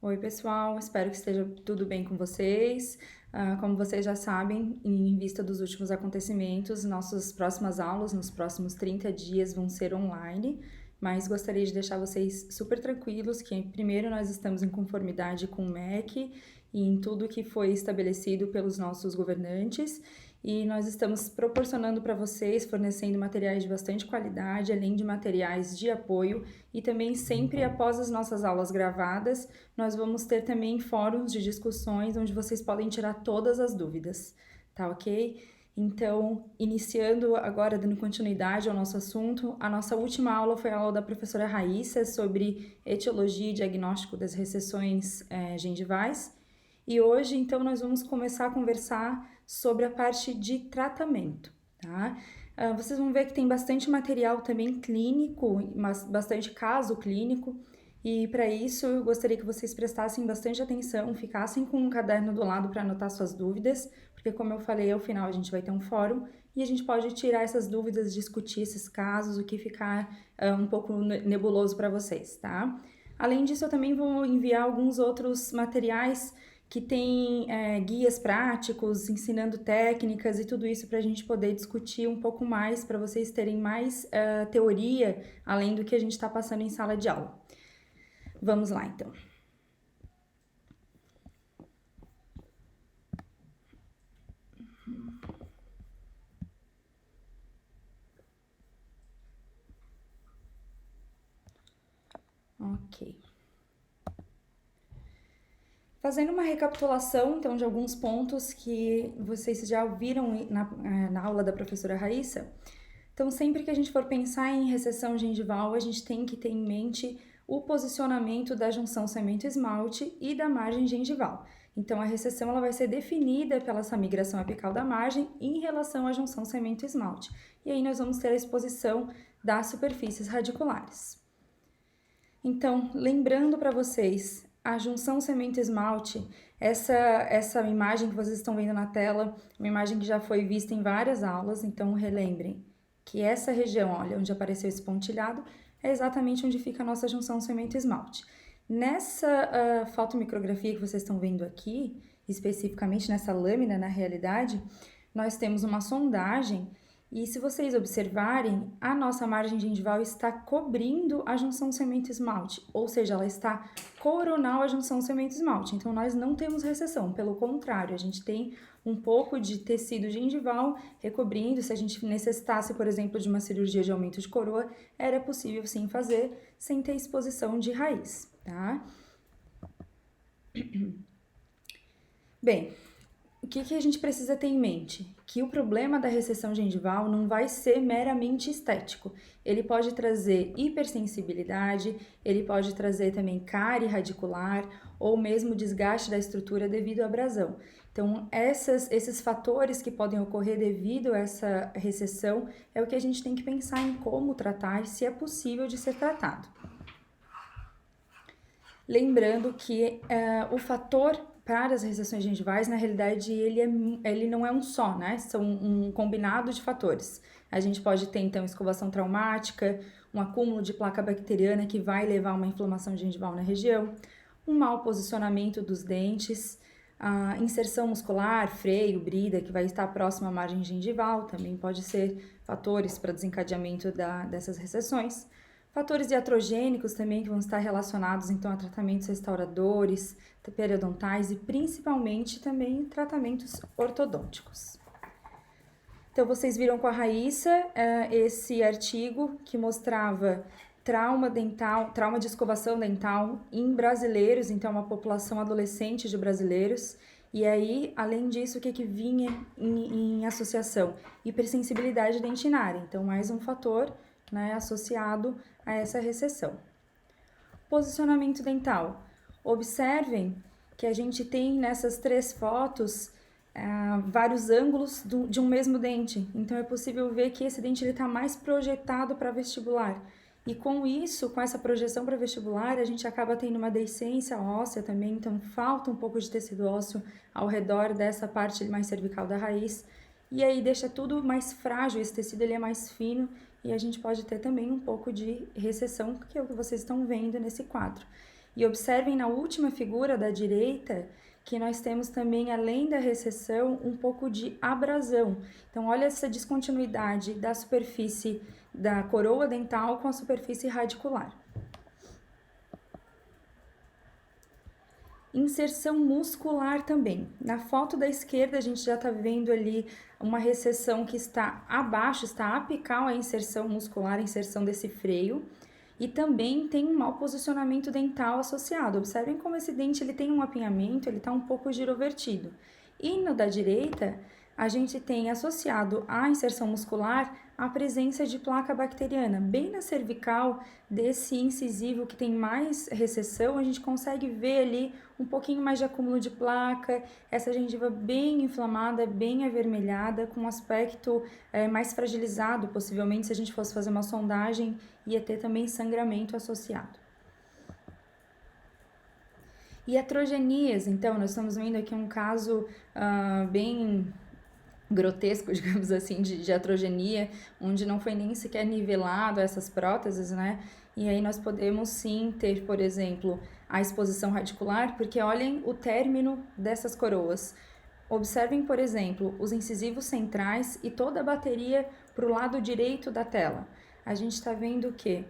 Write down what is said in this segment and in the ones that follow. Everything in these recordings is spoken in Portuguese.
Oi, pessoal, espero que esteja tudo bem com vocês. Como vocês já sabem, em vista dos últimos acontecimentos, nossas próximas aulas, nos próximos 30 dias, vão ser online, mas gostaria de deixar vocês super tranquilos que, primeiro, nós estamos em conformidade com o MEC e em tudo que foi estabelecido pelos nossos governantes, e nós estamos proporcionando para vocês, fornecendo materiais de bastante qualidade, além de materiais de apoio, e também sempre após as nossas aulas gravadas, nós vamos ter também fóruns de discussões onde vocês podem tirar todas as dúvidas, tá ok? Então, iniciando agora, dando continuidade ao nosso assunto, a nossa última aula foi a aula da professora Raíssa sobre etiologia e diagnóstico das recessões gengivais. E hoje, então, nós vamos começar a conversar sobre a parte de tratamento, tá? Vocês vão ver que tem bastante material também clínico, bastante caso clínico, e para isso eu gostaria que vocês prestassem bastante atenção, ficassem com um caderno do lado para anotar suas dúvidas, porque como eu falei, ao final a gente vai ter um fórum e a gente pode tirar essas dúvidas, discutir esses casos, o que ficar um pouco nebuloso para vocês, tá? Além disso, eu também vou enviar alguns outros materiais que tem guias práticos, ensinando técnicas e tudo isso para a gente poder discutir um pouco mais, para vocês terem mais teoria, além do que a gente está passando em sala de aula. Vamos lá, então. Ok. Fazendo uma recapitulação, então, de alguns pontos que vocês já ouviram na aula da professora Raíssa. Então, sempre que a gente for pensar em recessão gengival, a gente tem que ter em mente o posicionamento da junção cemento-esmalte e da margem gengival. Então, a recessão ela vai ser definida pela essa migração apical da margem em relação à junção cemento-esmalte. E aí nós vamos ter a exposição das superfícies radiculares. Então, lembrando para vocês, a junção cemento-esmalte, essa imagem que vocês estão vendo na tela, uma imagem que já foi vista em várias aulas, então relembrem que essa região, olha, onde apareceu esse pontilhado, é exatamente onde fica a nossa junção cemento-esmalte. Nessa fotomicrografia que vocês estão vendo aqui, especificamente nessa lâmina, na realidade, nós temos uma sondagem e se vocês observarem, a nossa margem gengival está cobrindo a junção cemento-esmalte, ou seja, ela está coronal à junção cemento-esmalte. Então, nós não temos recessão, pelo contrário, a gente tem um pouco de tecido gengival recobrindo. Se a gente necessitasse, por exemplo, de uma cirurgia de aumento de coroa, era possível sim fazer sem ter exposição de raiz, tá? Bem, o que a gente precisa ter em mente? Que o problema da recessão gengival não vai ser meramente estético. Ele pode trazer hipersensibilidade, ele pode trazer também cárie radicular ou mesmo desgaste da estrutura devido à abrasão. Então, esses fatores que podem ocorrer devido a essa recessão é o que a gente tem que pensar em como tratar e se é possível de ser tratado. Lembrando que o fator para as recessões gengivais, na realidade, ele não é um só, né? São um combinado de fatores. A gente pode ter, então, escovação traumática, um acúmulo de placa bacteriana que vai levar a uma inflamação gengival na região, um mau posicionamento dos dentes, a inserção muscular, freio, brida, que vai estar próximo à margem gengival, também pode ser fatores para desencadeamento dessas recessões. Fatores iatrogênicos também que vão estar relacionados então a tratamentos restauradores, periodontais e principalmente também tratamentos ortodônticos. Então vocês viram com a Raíssa esse artigo que mostrava trauma de escovação dental em brasileiros, então uma população adolescente de brasileiros. E aí, além disso, o que vinha em associação? Hipersensibilidade dentinária, então mais um fator, né, associado a essa recessão. Posicionamento dental. Observem que a gente tem nessas três fotos vários ângulos de um mesmo dente. Então é possível ver que esse dente está mais projetado para vestibular. E com isso, com essa projeção para vestibular, a gente acaba tendo uma deiscência óssea também, então falta um pouco de tecido ósseo ao redor dessa parte mais cervical da raiz. E aí deixa tudo mais frágil, esse tecido ele é mais fino e a gente pode ter também um pouco de recessão, que é o que vocês estão vendo nesse quadro. E observem na última figura da direita que nós temos também, além da recessão, um pouco de abrasão. Então, olha essa descontinuidade da superfície da coroa dental com a superfície radicular. Inserção muscular também. Na foto da esquerda, a gente já está vendo ali uma recessão que está abaixo, está apical à inserção muscular, a inserção desse freio. E também tem um mau posicionamento dental associado. Observem como esse dente ele tem um apinhamento, ele está um pouco girovertido. E no da direita, a gente tem associado à inserção muscular a presença de placa bacteriana. Bem na cervical desse incisivo que tem mais recessão, a gente consegue ver ali um pouquinho mais de acúmulo de placa, essa gengiva bem inflamada, bem avermelhada, com um aspecto mais fragilizado, possivelmente se a gente fosse fazer uma sondagem, ia ter também sangramento associado. E atrogenias, então, nós estamos vendo aqui um caso bem grotesco, digamos assim, de atrogenia, onde não foi nem sequer nivelado essas próteses, né? E aí nós podemos sim ter, por exemplo, a exposição radicular, porque olhem o término dessas coroas. Observem, por exemplo, os incisivos centrais e toda a bateria para o lado direito da tela. A gente está vendo que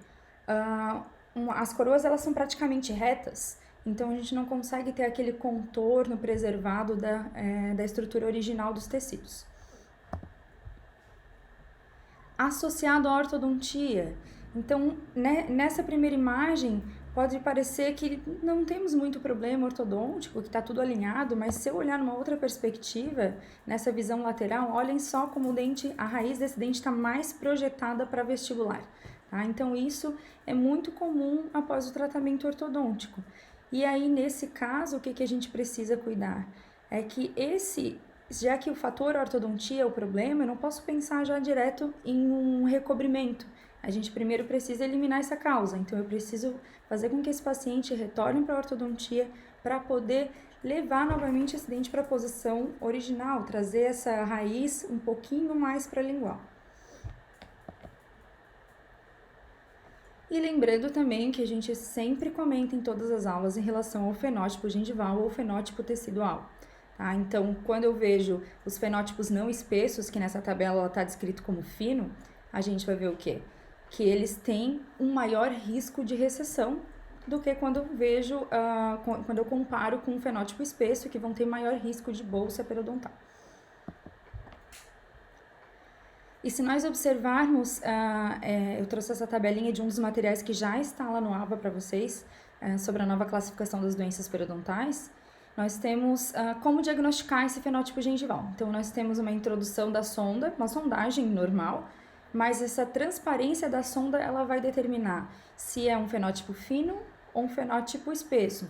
as coroas elas são praticamente retas, então a gente não consegue ter aquele contorno preservado da estrutura original dos tecidos. Associado à ortodontia. Então, nessa primeira imagem, pode parecer que não temos muito problema ortodôntico, que está tudo alinhado, mas se eu olhar numa outra perspectiva, nessa visão lateral, olhem só como a raiz desse dente está mais projetada para vestibular. Tá? Então, isso é muito comum após o tratamento ortodôntico. E aí, nesse caso, o que a gente precisa cuidar? É que já que o fator ortodontia é o problema, eu não posso pensar já direto em um recobrimento. A gente primeiro precisa eliminar essa causa, então eu preciso fazer com que esse paciente retorne para a ortodontia para poder levar novamente esse dente para a posição original, trazer essa raiz um pouquinho mais para a lingual. E lembrando também que a gente sempre comenta em todas as aulas em relação ao fenótipo gengival ou fenótipo tecidual. Tá? Então, quando eu vejo os fenótipos não espessos, que nessa tabela está descrito como fino, a gente vai ver o quê? Que eles têm um maior risco de recessão do que quando eu comparo com um fenótipo espesso, que vão ter maior risco de bolsa periodontal. E se nós observarmos, eu trouxe essa tabelinha de um dos materiais que já está lá no AVA para vocês, sobre a nova classificação das doenças periodontais, nós temos como diagnosticar esse fenótipo gengival. Então, nós temos uma introdução da sonda, uma sondagem normal, mas essa transparência da sonda, ela vai determinar se é um fenótipo fino ou um fenótipo espesso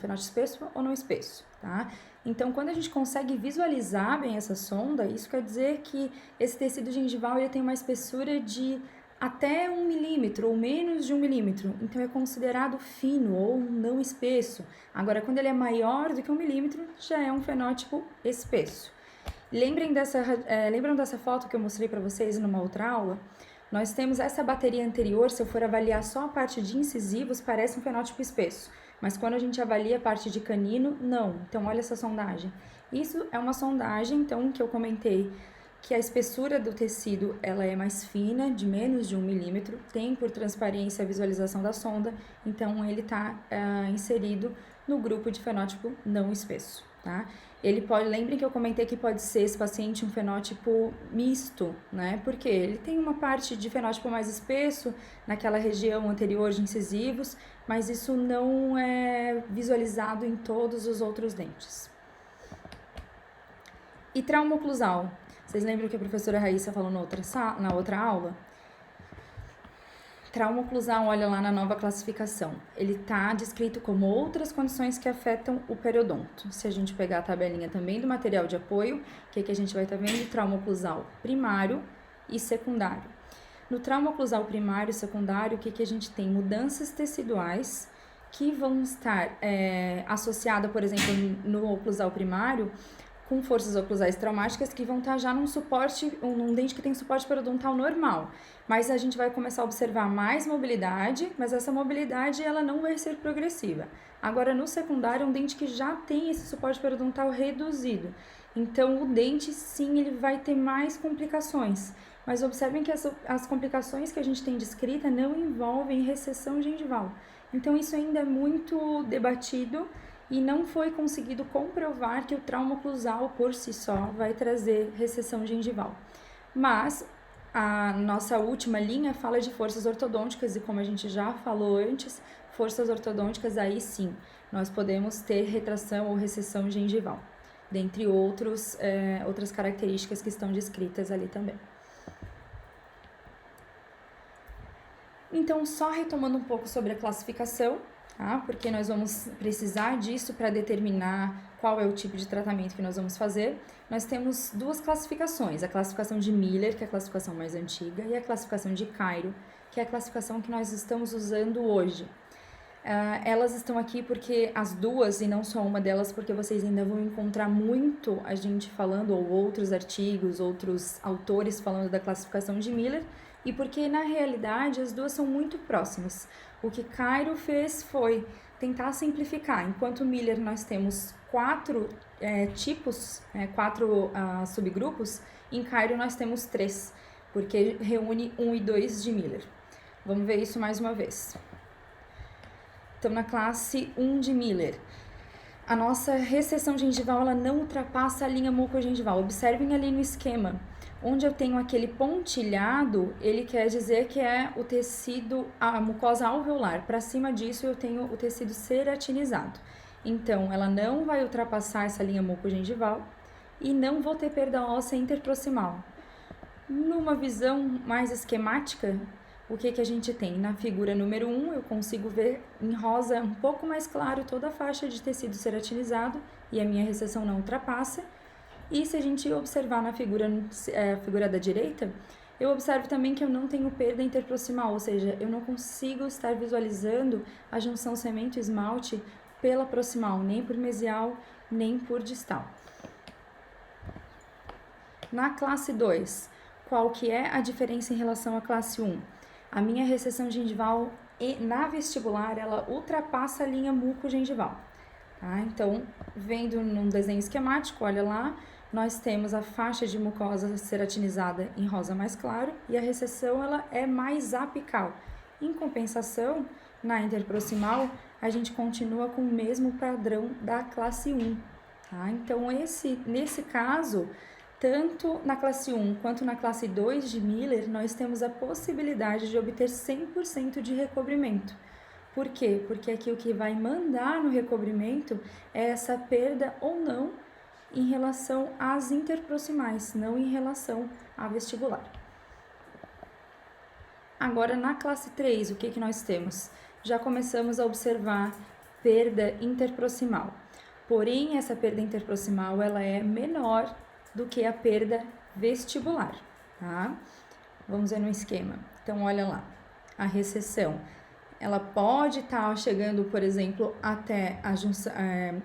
ou não espesso, tá? Então, quando a gente consegue visualizar bem essa sonda, isso quer dizer que esse tecido gengival ele tem uma espessura de até 1 milímetro ou menos de 1 milímetro, então é considerado fino ou não espesso. Agora, quando ele é maior do que 1 milímetro, já é um fenótipo espesso. Lembram dessa foto que eu mostrei para vocês numa outra aula? Nós temos essa bateria anterior, se eu for avaliar só a parte de incisivos, parece um fenótipo espesso. Mas quando a gente avalia a parte de canino, não. Então, olha essa sondagem. Isso é uma sondagem, então, que eu comentei, que a espessura do tecido ela é mais fina, de menos de 1 milímetro, tem por transparência a visualização da sonda, então ele está inserido no grupo de fenótipo não espesso, tá? Lembrem que eu comentei que pode ser esse paciente um fenótipo misto, né? Porque ele tem uma parte de fenótipo mais espesso naquela região anterior de incisivos, mas isso não é visualizado em todos os outros dentes. E trauma oclusal? Vocês lembram que a professora Raíssa falou na outra aula? Trauma oclusal, olha lá na nova classificação. Ele está descrito como outras condições que afetam o periodonto. Se a gente pegar a tabelinha também do material de apoio, o que a gente vai estar vendo? Trauma oclusal primário e secundário. No trauma oclusal primário e secundário, o que a gente tem? Mudanças teciduais que vão estar associadas, por exemplo, no oclusal primário, com forças oclusais traumáticas que vão estar já num suporte, num dente que tem suporte periodontal normal. Mas a gente vai começar a observar mais mobilidade, mas essa mobilidade ela não vai ser progressiva. Agora, no secundário, é um dente que já tem esse suporte periodontal reduzido. Então, o dente, sim, ele vai ter mais complicações. Mas observem que as complicações que a gente tem descrita não envolvem recessão gengival. Então, isso ainda é muito debatido e não foi conseguido comprovar que o trauma oclusal por si só vai trazer recessão gengival. Mas a nossa última linha fala de forças ortodônticas e, como a gente já falou antes, forças ortodônticas aí sim, nós podemos ter retração ou recessão gengival, dentre outras características que estão descritas ali também. Então, só retomando um pouco sobre a classificação, tá? Porque nós vamos precisar disso para determinar qual é o tipo de tratamento que nós vamos fazer. Nós temos duas classificações, a classificação de Miller, que é a classificação mais antiga, e a classificação de Cairo, que é a classificação que nós estamos usando hoje. Elas estão aqui porque as duas, e não só uma delas, porque vocês ainda vão encontrar muito a gente falando, ou outros artigos, outros autores falando da classificação de Miller, e porque na realidade as duas são muito próximas. O que Cairo fez foi tentar simplificar. Enquanto Miller nós temos 4 tipos, 4 subgrupos, em Cairo nós temos 3, porque reúne 1 e 2 de Miller. Vamos ver isso mais uma vez. Então, na classe 1 de Miller, a nossa recessão gengival ela não ultrapassa a linha mucogengival. Observem ali no esquema, onde eu tenho aquele pontilhado, ele quer dizer que é o tecido, a mucosa alveolar. Para cima disso, eu tenho o tecido ceratinizado. Então, ela não vai ultrapassar essa linha mucogengival e não vou ter perda óssea interproximal. Numa visão mais esquemática, o que a gente tem? Na figura número 1, eu consigo ver em rosa um pouco mais claro toda a faixa de tecido ceratinizado e a minha recessão não ultrapassa. E se a gente observar na figura da direita, eu observo também que eu não tenho perda interproximal, ou seja, eu não consigo estar visualizando a junção cemento-esmalte pela proximal, nem por mesial, nem por distal. Na classe 2, qual que é a diferença em relação à classe 1? A minha recessão gengival na vestibular, ela ultrapassa a linha mucogengival, tá? Então, vendo num desenho esquemático, olha lá, nós temos a faixa de mucosa ceratinizada em rosa mais claro e a recessão, ela é mais apical. Em compensação, na interproximal, a gente continua com o mesmo padrão da classe 1, tá? Então, nesse caso, tanto na classe 1 quanto na classe 2 de Miller, nós temos a possibilidade de obter 100% de recobrimento. Por quê? Porque aqui o que vai mandar no recobrimento é essa perda ou não em relação às interproximais, não em relação à vestibular. Agora, na classe 3, o que nós temos? Já começamos a observar perda interproximal. Porém, essa perda interproximal ela é menor do que a perda vestibular, tá? Vamos ver no esquema. Então, olha lá, a recessão, ela pode estar chegando, por exemplo, até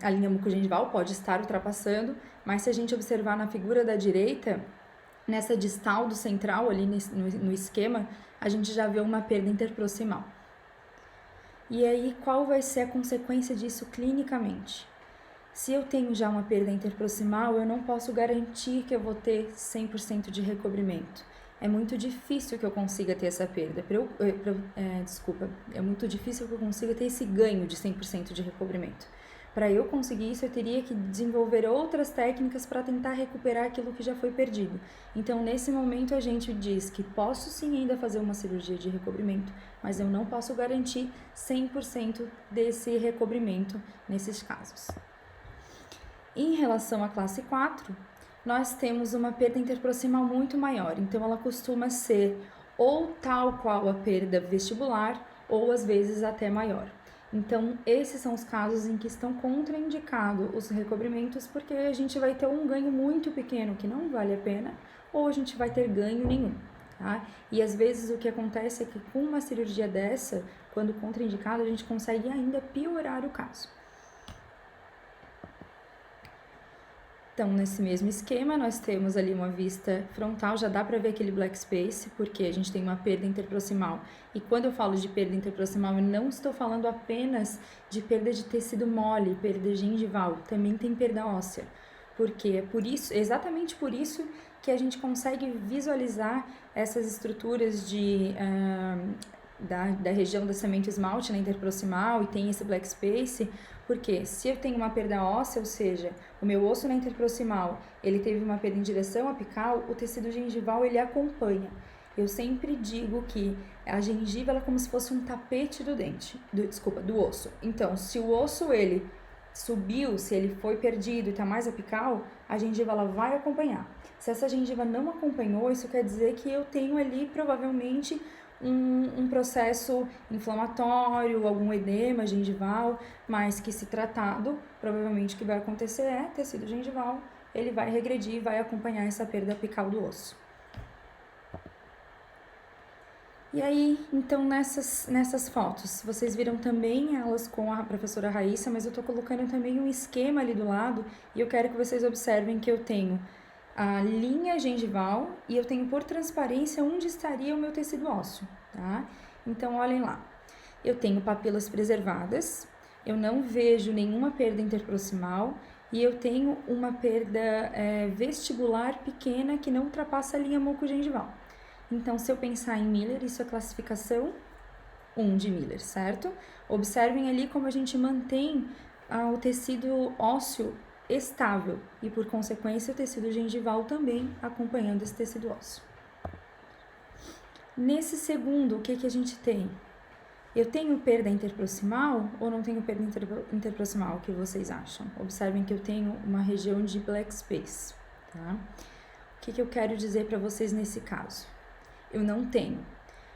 a linha mucogengival, pode estar ultrapassando, mas se a gente observar na figura da direita, nessa distal do central, ali no esquema, a gente já vê uma perda interproximal. E aí, qual vai ser a consequência disso clinicamente? Se eu tenho já uma perda interproximal, eu não posso garantir que eu vou ter 100% de recobrimento. É muito difícil que eu consiga ter essa perda. É muito difícil que eu consiga ter esse ganho de 100% de recobrimento. Para eu conseguir isso, eu teria que desenvolver outras técnicas para tentar recuperar aquilo que já foi perdido. Então, nesse momento, a gente diz que posso sim ainda fazer uma cirurgia de recobrimento, mas eu não posso garantir 100% desse recobrimento nesses casos. Em relação à classe 4, nós temos uma perda interproximal muito maior, então ela costuma ser ou tal qual a perda vestibular, ou às vezes até maior. Então, esses são os casos em que estão contraindicados os recobrimentos, porque a gente vai ter um ganho muito pequeno que não vale a pena, ou a gente vai ter ganho nenhum, tá? E às vezes o que acontece é que com uma cirurgia dessa, quando contraindicado, a gente consegue ainda piorar o caso. Então, nesse mesmo esquema, nós temos ali uma vista frontal, já dá para ver aquele black space, porque a gente tem uma perda interproximal. E quando eu falo de perda interproximal, eu não estou falando apenas de perda de tecido mole, perda gengival, também tem perda óssea. Porque é por isso, exatamente por isso que a gente consegue visualizar essas estruturas da região da semente esmalte na interproximal e tem esse black space, porque se eu tenho uma perda óssea, ou seja, o meu osso na interproximal, ele teve uma perda em direção apical, o tecido gengival ele acompanha. Eu sempre digo que a gengiva ela é como se fosse um tapete do dente, do osso. Então, se o osso ele subiu, se ele foi perdido e está mais apical, a gengiva ela vai acompanhar. Se essa gengiva não acompanhou, isso quer dizer que eu tenho ali provavelmente um processo inflamatório, algum edema gengival, mas que se tratado, provavelmente o que vai acontecer é tecido gengival, ele vai regredir e vai acompanhar essa perda apical do osso. E aí, então, nessas fotos, vocês viram também elas com a professora Raíssa, mas eu tô colocando também um esquema ali do lado e eu quero que vocês observem que eu tenho a linha gengival e eu tenho por transparência onde estaria o meu tecido ósseo, tá? Então, olhem lá. Eu tenho papilas preservadas, eu não vejo nenhuma perda interproximal e eu tenho uma perda vestibular pequena que não ultrapassa a linha mucogengival. Então, se eu pensar em Miller, isso é classificação 1 de Miller, certo? Observem ali como a gente mantém o tecido ósseo estável e, por consequência, o tecido gengival também acompanhando esse tecido ósseo. Nesse segundo, o que a gente tem? Eu tenho perda interproximal ou não tenho perda interproximal? O que vocês acham? Observem que eu tenho uma região de black space, tá? O que eu quero dizer para vocês nesse caso? Eu não tenho,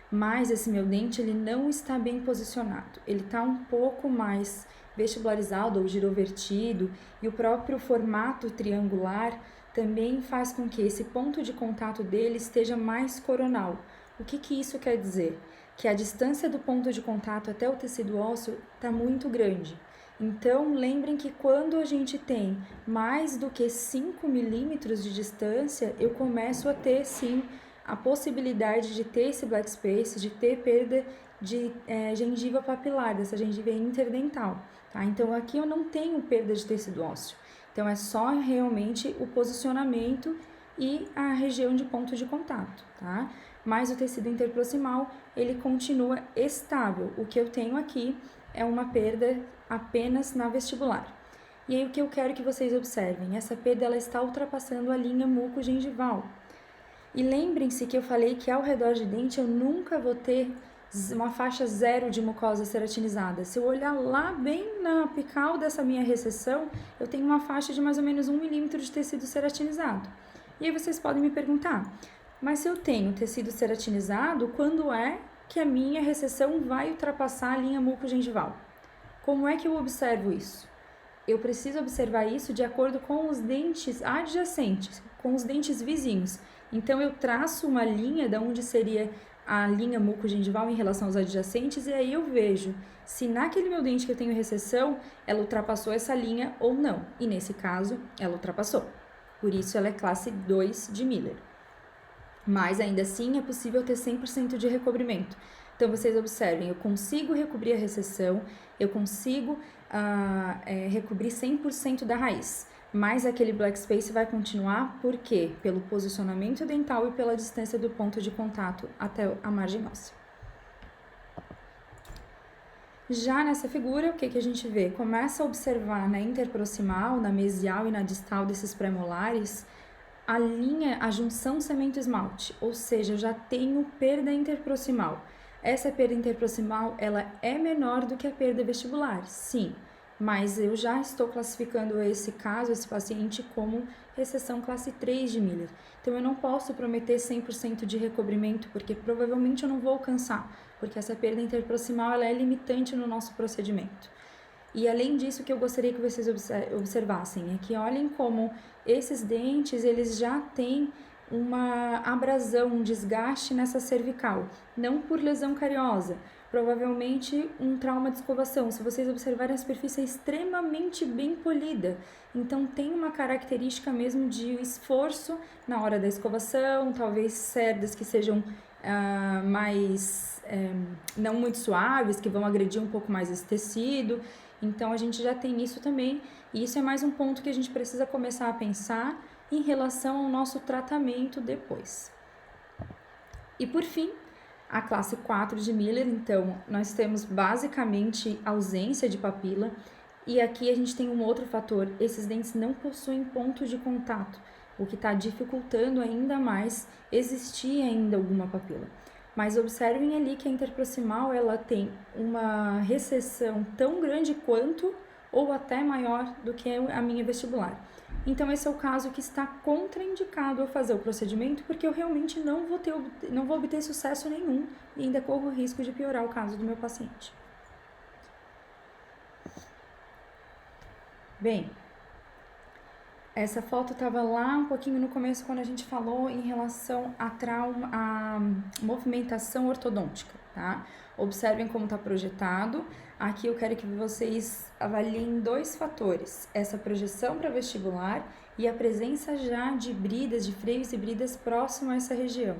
mas esse meu dente ele não está bem posicionado, ele está um pouco mais vestibularizado ou girovertido e o próprio formato triangular também faz com que esse ponto de contato dele esteja mais coronal. O que isso quer dizer? Que a distância do ponto de contato até o tecido ósseo está muito grande. Então, lembrem que quando a gente tem mais do que 5 milímetros de distância, eu começo a ter, sim, a possibilidade de ter esse black space, de ter perda de gengiva papilar, dessa gengiva interdental, tá? Então, aqui eu não tenho perda de tecido ósseo. Então, é só realmente o posicionamento e a região de ponto de contato, tá? Mas o tecido interproximal, ele continua estável. O que eu tenho aqui é uma perda apenas na vestibular. E aí, o que eu quero que vocês observem? Essa perda, ela está ultrapassando a linha mucogengival. E lembrem-se que eu falei que ao redor de dente eu nunca vou ter uma faixa zero de mucosa ceratinizada. Se eu olhar lá bem na apical dessa minha recessão, eu tenho uma faixa de mais ou menos 1 milímetro de tecido ceratinizado. E aí vocês podem me perguntar, mas se eu tenho tecido ceratinizado, quando é que a minha recessão vai ultrapassar a linha mucogengival? Como é que eu observo isso? Eu preciso observar isso de acordo com os dentes adjacentes, com os dentes vizinhos. Então, eu traço uma linha de onde seria a linha mucogengival em relação aos adjacentes e aí eu vejo se naquele meu dente que eu tenho recessão, ela ultrapassou essa linha ou não. E nesse caso, ela ultrapassou. Por isso, ela é classe 2 de Miller. Mas, ainda assim, é possível ter 100% de recobrimento. Então, vocês observem, eu consigo recobrir a recessão, eu consigo recobrir 100% da raiz. Mas aquele black space vai continuar, por quê? Pelo posicionamento dental e pela distância do ponto de contato até a margem óssea. Já nessa figura, o que a gente vê? Começa a observar na interproximal, na mesial e na distal desses premolares, a junção cemento-esmalte, ou seja, eu já tenho perda interproximal. Essa perda interproximal, ela é menor do que a perda vestibular, sim, mas eu já estou classificando esse caso, esse paciente, como recessão classe 3 de Miller. Então, eu não posso prometer 100% de recobrimento, porque provavelmente eu não vou alcançar, porque essa perda interproximal, ela é limitante no nosso procedimento. E além disso, o que eu gostaria que vocês observassem é que olhem como esses dentes, eles já têm uma abrasão, um desgaste nessa cervical, não por lesão cariosa, Provavelmente um trauma de escovação. Se vocês observarem, a superfície é extremamente bem polida. Então tem uma característica mesmo de esforço na hora da escovação, talvez cerdas que sejam mais não muito suaves, que vão agredir um pouco mais esse tecido. Então a gente já tem isso também, e isso é mais um ponto que a gente precisa começar a pensar em relação ao nosso tratamento depois. E por fim, a classe 4 de Miller. Então nós temos basicamente ausência de papila, e aqui a gente tem um outro fator: esses dentes não possuem pontos de contato, o que está dificultando ainda mais existir ainda alguma papila. Mas observem ali que a interproximal ela tem uma recessão tão grande quanto ou até maior do que a minha vestibular. Então esse é o caso que está contraindicado a fazer o procedimento, porque eu realmente não vou obter sucesso nenhum e ainda corro o risco de piorar o caso do meu paciente. Bem, essa foto estava lá um pouquinho no começo, quando a gente falou em relação à movimentação ortodôntica, tá? Observem como está projetado. Aqui eu quero que vocês avaliem dois fatores: essa projeção para vestibular e a presença já de bridas, de freios e bridas próximo a essa região.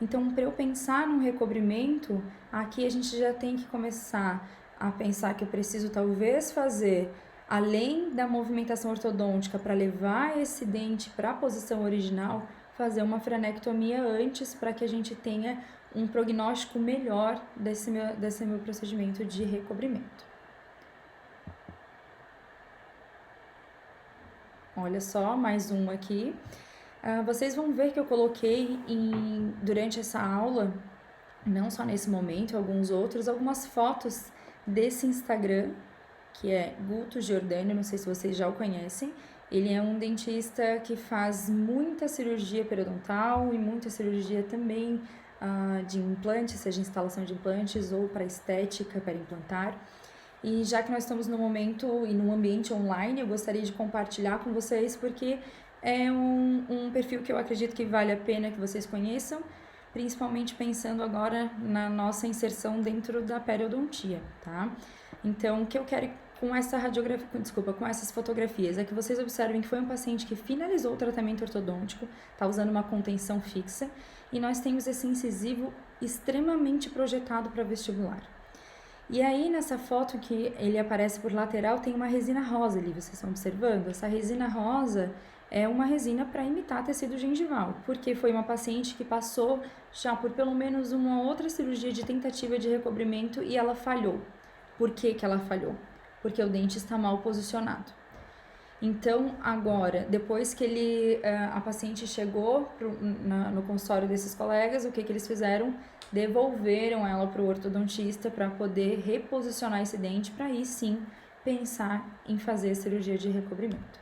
Então, para eu pensar num recobrimento, aqui a gente já tem que começar a pensar que eu preciso talvez fazer, além da movimentação ortodôntica para levar esse dente para a posição original, fazer uma frenectomia antes, para que a gente tenha um prognóstico melhor desse meu procedimento de recobrimento. Olha só, mais um aqui. Vocês vão ver que eu coloquei durante essa aula, não só nesse momento, algumas fotos desse Instagram, que é Guto Giordani, não sei se vocês já o conhecem. Ele é um dentista que faz muita cirurgia periodontal e muita cirurgia também de implantes, seja instalação de implantes ou para estética, para implantar. E já que nós estamos no momento e num ambiente online, eu gostaria de compartilhar com vocês, porque é um perfil que eu acredito que vale a pena que vocês conheçam, principalmente pensando agora na nossa inserção dentro da periodontia, tá? Então, o que eu quero com essa com essas fotografias é que vocês observem que foi um paciente que finalizou o tratamento ortodôntico, tá usando uma contenção fixa, e nós temos esse incisivo extremamente projetado para vestibular. E aí, nessa foto que ele aparece por lateral, tem uma resina rosa ali, vocês estão observando? Essa resina rosa é uma resina para imitar tecido gengival, porque foi uma paciente que passou já por pelo menos uma outra cirurgia de tentativa de recobrimento e ela falhou. Por que ela falhou? Porque o dente está mal posicionado. Então, agora, depois que a paciente chegou no consultório desses colegas, o que eles fizeram? Devolveram ela para o ortodontista para poder reposicionar esse dente, para aí sim pensar em fazer a cirurgia de recobrimento.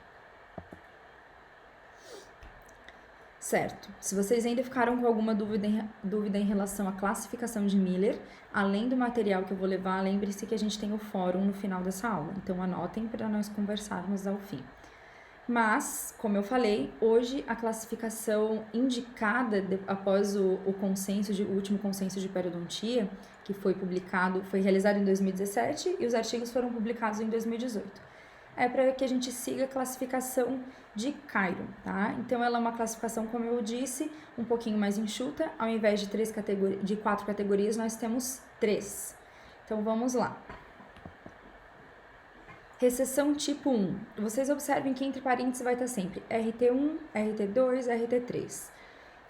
Certo, se vocês ainda ficaram com alguma dúvida em relação à classificação de Miller, além do material que eu vou levar, lembre-se que a gente tem o fórum no final dessa aula, então anotem para nós conversarmos ao fim. Mas, como eu falei, hoje a classificação indicada após o último consenso de periodontia, que foi realizado em 2017 e os artigos foram publicados em 2018. É para que a gente siga a classificação de Cairo, tá? Então, ela é uma classificação, como eu disse, um pouquinho mais enxuta. Ao invés de 4 categorias, nós temos 3. Então, vamos lá. Recessão tipo 1. Vocês observem que entre parênteses vai estar sempre RT1, RT2, RT3.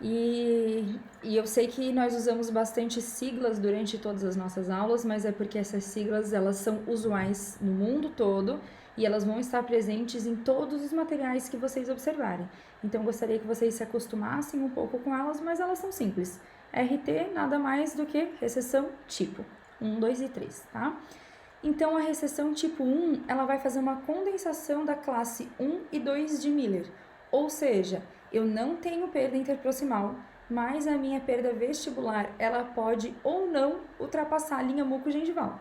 E eu sei que nós usamos bastante siglas durante todas as nossas aulas, mas é porque essas siglas elas são usuais no mundo todo e elas vão estar presentes em todos os materiais que vocês observarem. Então, gostaria que vocês se acostumassem um pouco com elas, mas elas são simples. RT nada mais do que recessão tipo 1, 2 e 3, tá? Então, a recessão tipo 1, ela vai fazer uma condensação da classe 1 e 2 de Miller, ou seja, eu não tenho perda interproximal, mas a minha perda vestibular, ela pode ou não ultrapassar a linha mucogengival.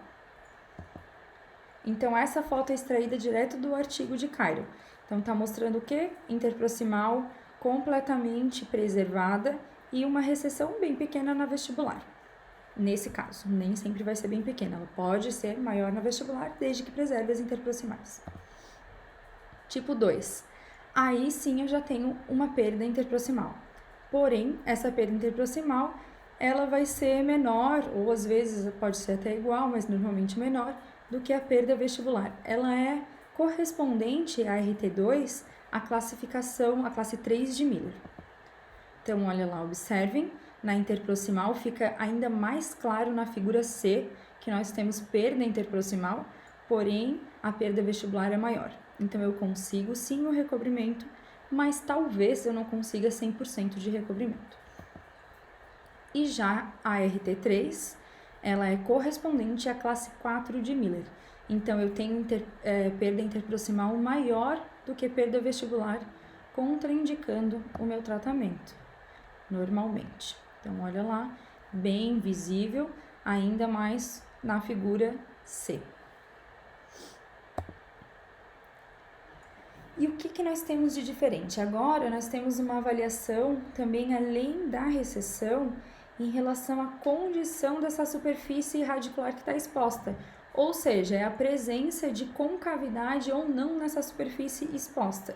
Então, essa foto é extraída direto do artigo de Cairo. Então, tá mostrando o quê? Interproximal completamente preservada e uma recessão bem pequena na vestibular. nesse caso. Nem sempre vai ser bem pequena, ela pode ser maior na vestibular, desde que preserve as interproximais. Tipo 2. Aí sim eu já tenho uma perda interproximal. Porém, essa perda interproximal, ela vai ser menor, ou às vezes pode ser até igual, mas normalmente menor, do que a perda vestibular. Ela é correspondente à RT2, a classificação, a classe 3 de Miller. Então, olha lá, observem, na interproximal fica ainda mais claro na figura C, que nós temos perda interproximal, porém a perda vestibular é maior. Então, eu consigo sim o recobrimento, mas talvez eu não consiga 100% de recobrimento. E já a RT3, ela é correspondente à classe 4 de Miller. Então, eu tenho perda interproximal maior do que perda vestibular, contraindicando o meu tratamento, normalmente. Então, olha lá, bem visível, ainda mais na figura C. E o que nós temos de diferente? Agora, nós temos uma avaliação também além da recessão em relação à condição dessa superfície radicular que está exposta, ou seja, é a presença de concavidade ou não nessa superfície exposta.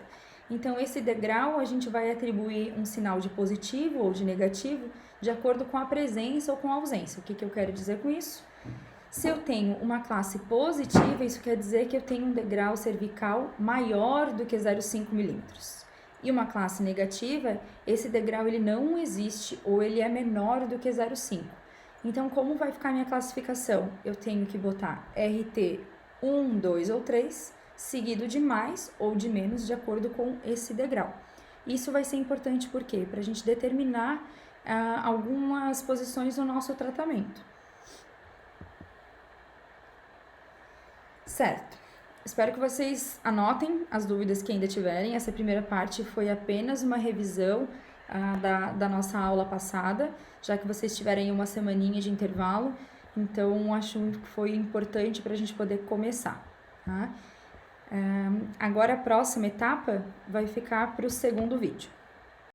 Então, esse degrau a gente vai atribuir um sinal de positivo ou de negativo de acordo com a presença ou com a ausência. O que eu quero dizer com isso? Se eu tenho uma classe positiva, isso quer dizer que eu tenho um degrau cervical maior do que 0,5 milímetros. E uma classe negativa, esse degrau ele não existe ou ele é menor do que 0,5. Então, como vai ficar a minha classificação? Eu tenho que botar RT 1, 2 ou 3, seguido de mais ou de menos, de acordo com esse degrau. Isso vai ser importante por quê? Para a gente determinar algumas posições no nosso tratamento. Certo. Espero que vocês anotem as dúvidas que ainda tiverem. Essa primeira parte foi apenas uma revisão da nossa aula passada, já que vocês tiverem uma semaninha de intervalo. Então, acho que foi importante para a gente poder começar. Tá? Agora, a próxima etapa vai ficar para o segundo vídeo.